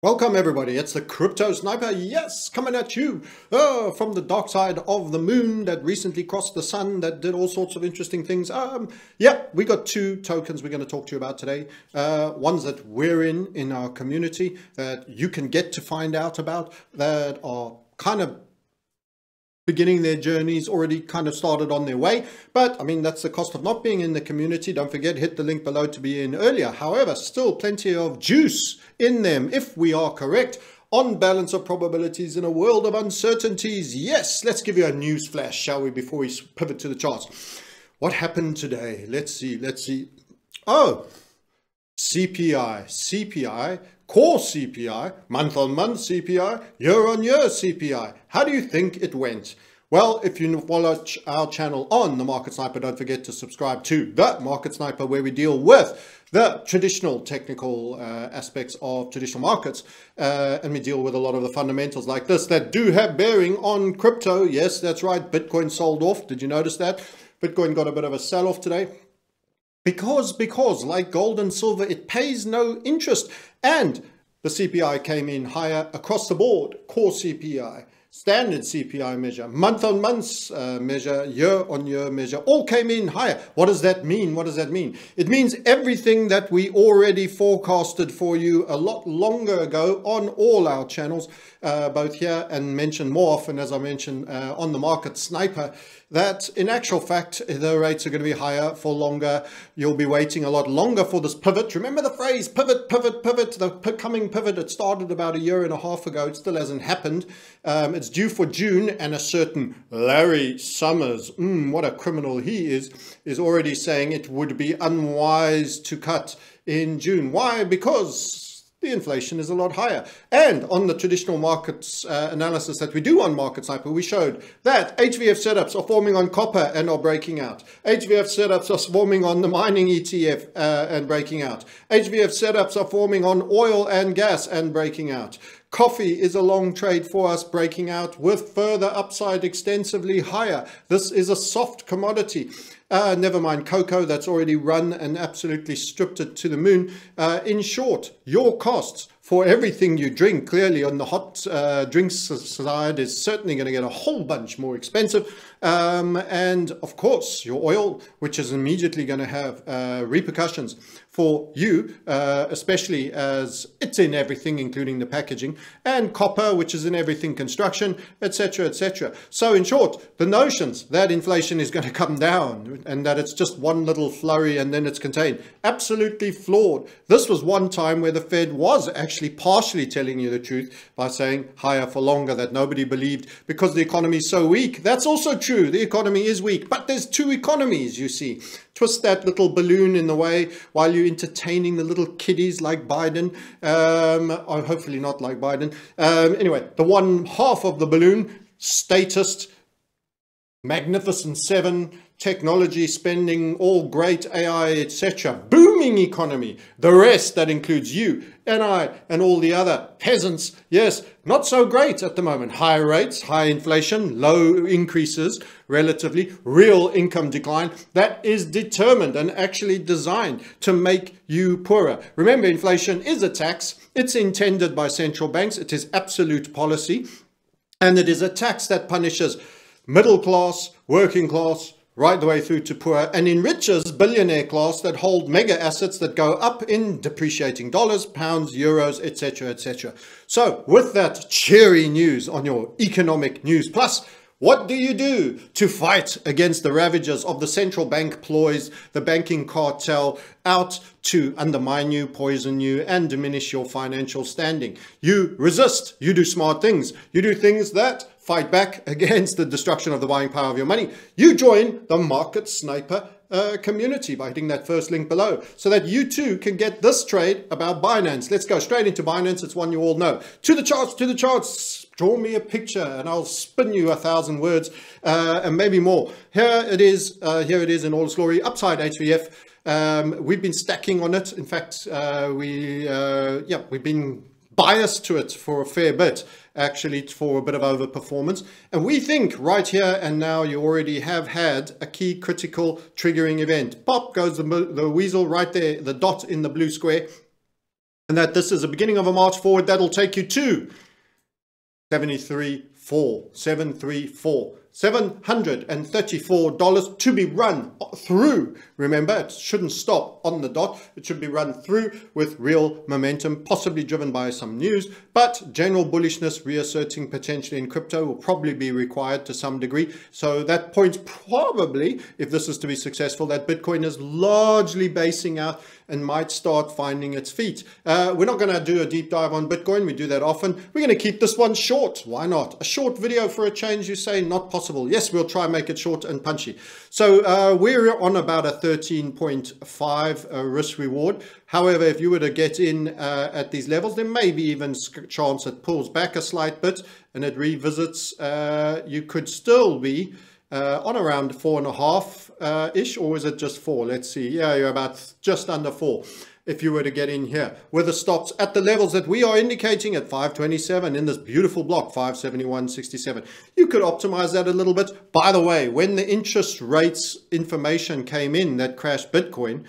Welcome everybody, it's the Crypto Sniper, yes, coming at you from the dark side of the moon that recently crossed the sun, that did all sorts of interesting things. Yeah, we got two tokens we're going to talk to you about today. Ones that we're in our community that you can get to find out about, that are kind of beginning their journeys, already kind of started on their way. But I mean, that's the cost of not being in the community. Don't forget, hit the link below to be in earlier. However, still plenty of juice in them if we are correct on balance of probabilities in a world of uncertainties. Yes, let's give you a news flash, shall we, before we pivot to the charts. What happened today? Let's see. Oh, CPI, core CPI, month-on-month CPI, year-on-year CPI. How do you think it went? Well, if you follow our channel on The Market Sniper, don't forget to subscribe to The Market Sniper, where we deal with the traditional technical aspects of traditional markets. And we deal with a lot of the fundamentals like this that do have bearing on crypto. Yes, that's right. Bitcoin sold off. Did you notice that? Bitcoin got a bit of a sell-off today. Because like gold and silver, it pays no interest. And the CPI came in higher across the board. Core CPI, standard CPI measure, month-on-month measure, year-on-year measure, all came in higher. What does that mean? What does that mean? It means everything that we already forecasted for you a lot longer ago on all our channels, both here and mentioned more often, as I mentioned, on The Market Sniper, that in actual fact, the rates are going to be higher for longer. You'll be waiting a lot longer for this pivot. Remember the phrase pivot, the coming pivot. It started about a year and a half ago. It still hasn't happened. It's due for June, and a certain Larry Summers, what a criminal he is already saying it would be unwise to cut in June. Why? Because the inflation is a lot higher. And on the traditional markets analysis that we do on Market Sniper, we showed that HVF setups are forming on copper and are breaking out. HVF setups are forming on the mining ETF and breaking out. HVF setups are forming on oil and gas and breaking out. Coffee is a long trade for us, breaking out with further upside extensively higher. This is a soft commodity. Never mind cocoa, that's already run and absolutely stripped it to the moon. In short, your costs for everything you drink, clearly on the hot drinks side, is certainly going to get a whole bunch more expensive. And of course, your oil, which is immediately going to have repercussions for you, especially as it's in everything, including the packaging, and copper, which is in everything, construction, etc., etc. So in short, the notions that inflation is going to come down and that it's just one little flurry and then it's contained, absolutely flawed. This was one time where the Fed was actually partially telling you the truth by saying higher for longer, that nobody believed because the economy is so weak. That's also true. The economy is weak, but there's two economies, you see. Twist that little balloon in the way while you're entertaining the little kiddies like Biden, or hopefully not like Biden. Anyway, the one half of the balloon, statist, Magnificent Seven, technology spending, all great AI, etc. Booming economy. The rest, that includes you and I and all the other peasants, yes, not so great at the moment. High rates, high inflation, low increases, relatively real income decline. That is determined and actually designed to make you poorer. Remember, inflation is a tax. It's intended by central banks. It is absolute policy. And it is a tax that punishes middle class, working class, right the way through to poor, and enriches billionaire class that hold mega assets that go up in depreciating dollars, pounds, euros, etc., etc. So with that cheery news on your economic news plus, what do you do to fight against the ravages of the central bank ploys, the banking cartel out to undermine you, poison you, and diminish your financial standing? You resist. You do smart things. You do things that fight back against the destruction of the buying power of your money. You join the Market Sniper community by hitting that first link below so that you too can get this trade about Binance. Let's go straight into Binance. It's one you all know. To the charts. Draw me a picture and I'll spin you 1,000 words and maybe more. Here it is in all its glory. Upside HVF. We've been stacking on it. In fact, we've been biased to it for a fair bit, actually, for a bit of overperformance. And we think right here and now you already have had a key critical triggering event. Pop goes the weasel right there, the dot in the blue square. and that this is the beginning of a march forward that'll take you to 734. $734 to be run through. Remember, it shouldn't stop on the dot. It should be run through with real momentum, possibly driven by some news, but general bullishness reasserting potentially in crypto will probably be required to some degree. So that points probably, if this is to be successful, that Bitcoin is largely basing out and might start finding its feet. We're not going to do a deep dive on Bitcoin. We do that often. We're going to keep this one short. Why not? A short video for a change, you say? Not possible. Yes, we'll try and make it short and punchy. So we're on about a 13.5 risk reward. However, if you were to get in at these levels, there may be even a chance it pulls back a slight bit and it revisits. You could still be on around 4.5 ish, or is it just 4? Let's see. Yeah, you're about just under 4 if you were to get in here with the stops at the levels that we are indicating at 527 in this beautiful block, 571.67. You could optimize that a little bit. By the way, when the interest rates information came in that crashed Bitcoin,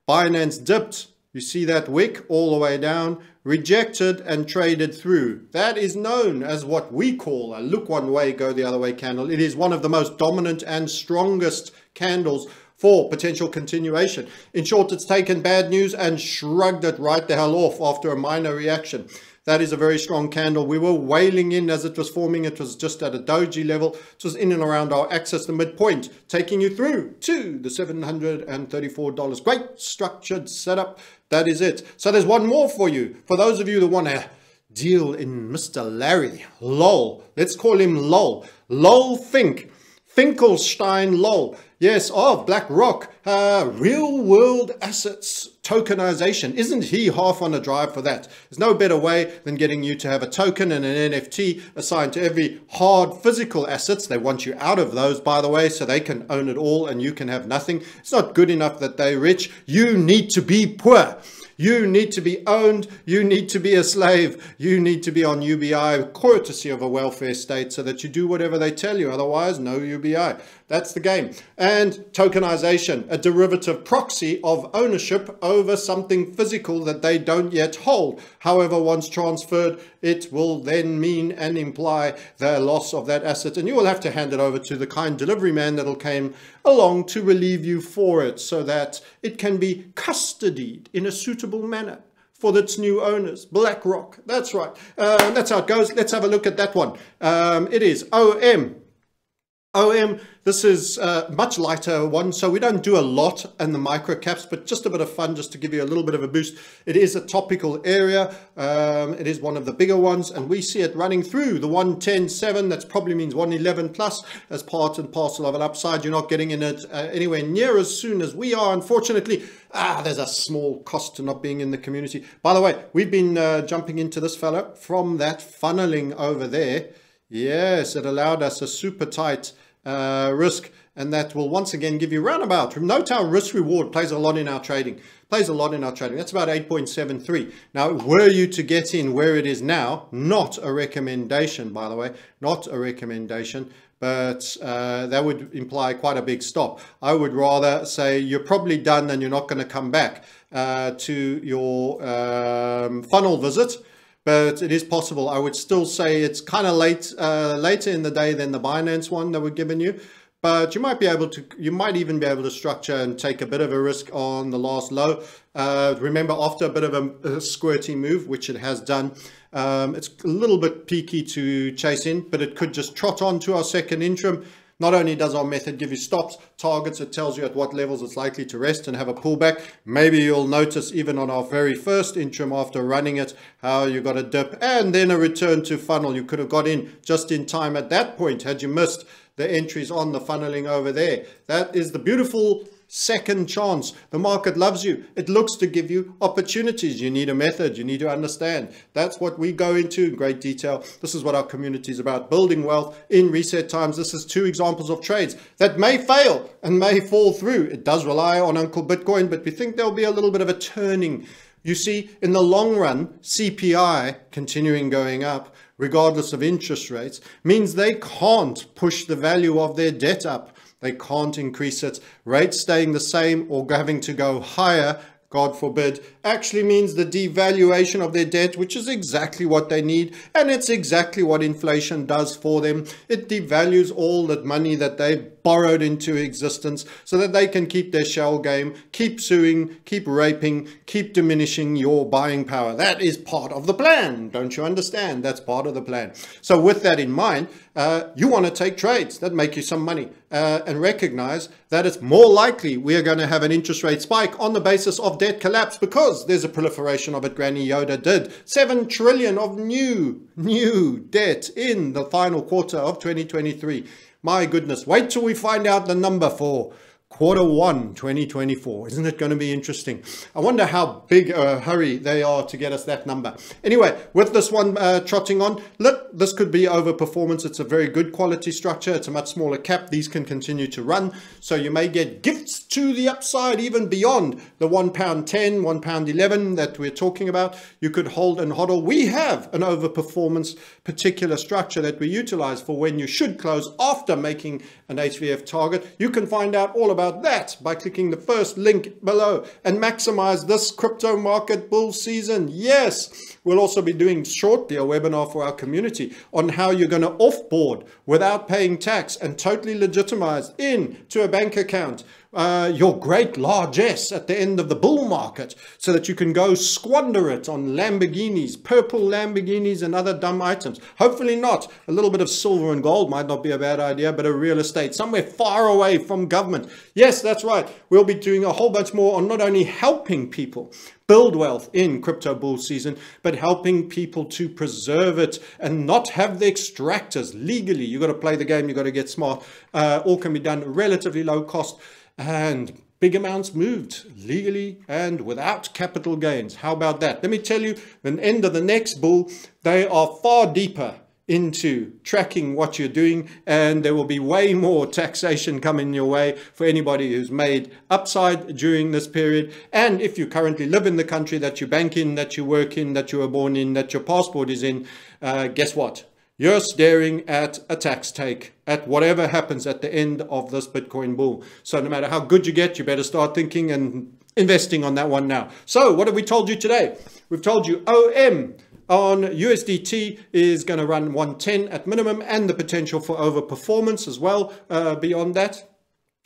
Binance dipped. You see that wick all the way down, rejected and traded through. That is known as what we call a look one way, go the other way candle. It is one of the most dominant and strongest candles for potential continuation. In short, it's taken bad news and shrugged it right the hell off after a minor reaction. That is a very strong candle. We were wailing in as it was forming. It was just at a doji level. It was in and around our axis, the midpoint, taking you through to the $734. Great structured setup. That is it. So there's one more for you. For those of you that want to deal in Mr. Larry, LOL. Let's call him LOL. LOL Fink. Finkelstein LOL. Yes, of BlackRock, real world assets tokenization. Isn't he half on a drive for that? There's no better way than getting you to have a token and an NFT assigned to every hard physical assets. They want you out of those, by the way, so they can own it all and you can have nothing. It's not good enough that they're rich. You need to be poor. You need to be owned. You need to be a slave. You need to be on UBI, courtesy of a welfare state, so that you do whatever they tell you. Otherwise, no UBI. That's the game. And tokenization, a derivative proxy of ownership over something physical that they don't yet hold. However, once transferred, it will then mean and imply the loss of that asset. And you will have to hand it over to the kind delivery man that'll come along to relieve you for it so that it can be custodied in a suitable manner for its new owners. BlackRock. That's right. That's how it goes. Let's have a look at that one. It is OM. This is a much lighter one, so we don't do a lot in the micro caps, but just a bit of fun just to give you a little bit of a boost. It is a topical area. It is one of the bigger ones, and we see it running through the 110.7. That probably means 111 plus as part and parcel of an upside. You're not getting in it anywhere near as soon as we are, unfortunately. There's a small cost to not being in the community. By the way, we've been jumping into this fella from that funneling over there. Yes, it allowed us a super tight risk, and that will once again give you roundabout. Note how risk reward plays a lot in our trading. That's about 8.73. Now, were you to get in where it is now, not a recommendation, by the way, not a recommendation, but that would imply quite a big stop. I would rather say you're probably done and you're not going to come back to your funnel visit. But it is possible. I would still say it's kind of late, later in the day than the Binance one that we're giving you. But you might be able to, you might even be able to structure and take a bit of a risk on the last low. Remember, after a bit of a squirty move, which it has done, it's a little bit peaky to chase in, but it could just trot on to our second interim. Not only does our method give you stops, targets, it tells you at what levels it's likely to rest and have a pullback. Maybe you'll notice even on our very first interim after running it, how you got a dip and then a return to funnel. You could have got in just in time at that point had you missed the entries on the funneling over there. That is the beautiful second chance. The market loves you. It looks to give you opportunities. You need a method. You need to understand. That's what we go into in great detail. This is what our community is about, building wealth in reset times. This is two examples of trades that may fail and may fall through. It does rely on Uncle Bitcoin, but we think there'll be a little bit of a turning. You see, in the long run, CPI continuing going up, regardless of interest rates, means they can't push the value of their debt up. They can't increase it. Rates staying the same or having to go higher God forbid, actually means the devaluation of their debt, which is exactly what they need. And it's exactly what inflation does for them. It devalues all that money that they've borrowed into existence so that they can keep their shell game, keep suing, keep raping, keep diminishing your buying power. That is part of the plan. Don't you understand? That's part of the plan. So with that in mind, you want to take trades that make you some money and recognize that it's more likely we are going to have an interest rate spike on the basis of debt collapse because there's a proliferation of it. Granny Yoda did 7 trillion of new debt in the final quarter of 2023. My goodness, wait till we find out the number for Q1 2024. Isn't it going to be interesting? I wonder how big a hurry they are to get us that number. Anyway, with this one trotting on, look, this could be overperformance. It's a very good quality structure. It's a much smaller cap. These can continue to run. So you may get gifts to the upside, even beyond the £1.10, £1.11 that we're talking about. You could hold and hodl. We have an overperformance particular structure that we utilize for when you should close after making an HVF target. You can find out all about that by clicking the first link below and maximize this crypto market bull season. Yes, we'll also be doing shortly a webinar for our community on how you're going to offboard without paying tax and totally legitimize into a bank account your great largesse at the end of the bull market so that you can go squander it on Lamborghinis, purple Lamborghinis and other dumb items. Hopefully not. A little bit of silver and gold might not be a bad idea, but a real estate somewhere far away from government. Yes, that's right. We'll be doing a whole bunch more on not only helping people build wealth in crypto bull season, but helping people to preserve it and not have the extractors legally. You got to play the game. You got to get smart. All can be done relatively low cost and big amounts moved legally and without capital gains. How about that? Let me tell you, at the end of the next bull, they are far deeper into tracking what you're doing, and there will be way more taxation coming your way for anybody who's made upside during this period. And if you currently live in the country that you bank in, that you work in, that you were born in, that your passport is in, guess what? You're staring at a tax take at whatever happens at the end of this Bitcoin bull. So no matter how good you get, you better start thinking and investing on that one now. So what have we told you today? We've told you OM on USDT is going to run 110 at minimum and the potential for overperformance as well beyond that.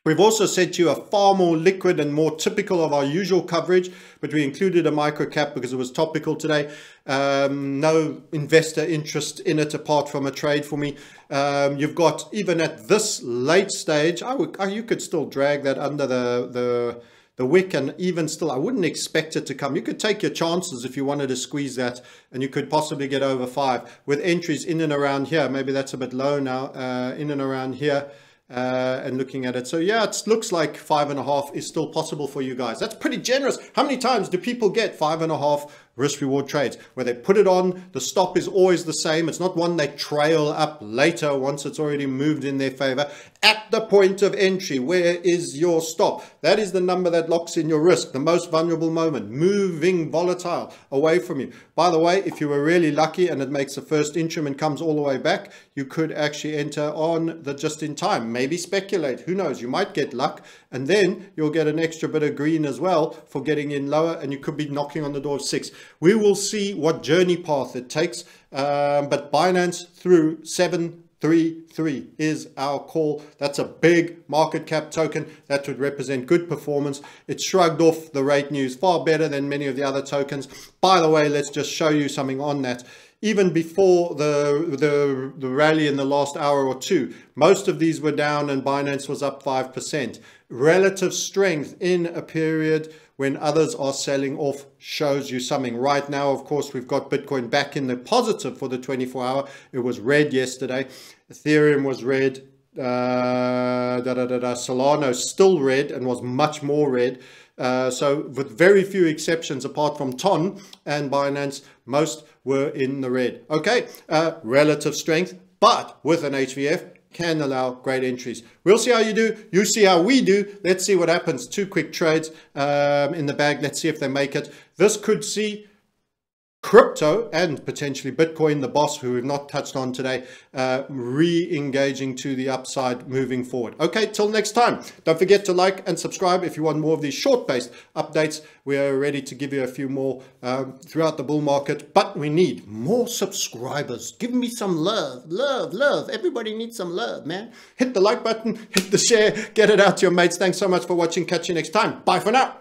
We've also said to you a far more liquid and more typical of our usual coverage, but we included a micro cap because it was topical today. No investor interest in it apart from a trade for me. You've got, even at this late stage, you could still drag that under the wick, and even still, I wouldn't expect it to come. You could take your chances if you wanted to squeeze that, and you could possibly get over 5 with entries in and around here. Maybe that's a bit low now, in and around here. And looking at it, so yeah, it looks like 5.5 is still possible for you guys. That's pretty generous. How many times do people get 5.5 risk reward trades where they put it on? The stop is always the same. It's not one they trail up later once it's already moved in their favor. At the point of entry, where is your stop? That is the number that locks in your risk, the most vulnerable moment, moving volatile away from you. By the way, if you were really lucky and it makes the first interim and comes all the way back, you could actually enter on the just in time, maybe speculate. Who knows? You might get luck, and then you'll get an extra bit of green as well for getting in lower, and you could be knocking on the door of 6. We will see what journey path it takes, but Binance through 733 is our call. That's a big market cap token that would represent good performance. It shrugged off the rate news far better than many of the other tokens. By the way, let's just show you something on that. Even before the rally in the last hour or two, most of these were down and Binance was up 5%. Relative strength in a period when others are selling off shows you something. Right now, of course, we've got Bitcoin back in the positive for the 24-hour. It was red yesterday. Ethereum was red. Solana still red and was much more red. So with very few exceptions apart from TON and Binance, most were in the red. Okay, relative strength, but with an HVF can allow great entries. We'll see how you do. You see how we do. Let's see what happens. 2 quick trades in the bag. Let's see if they make it. This could see crypto and potentially Bitcoin, the boss, who we've not touched on today, re-engaging to the upside moving forward. Okay, till next time. Don't forget to like and subscribe if you want more of these short-based updates. We are ready to give you a few more throughout the bull market, but we need more subscribers. Give me some love, love, love. Everybody needs some love, man. Hit the like button, hit the share, get it out to your mates. Thanks so much for watching. Catch you next time. Bye for now.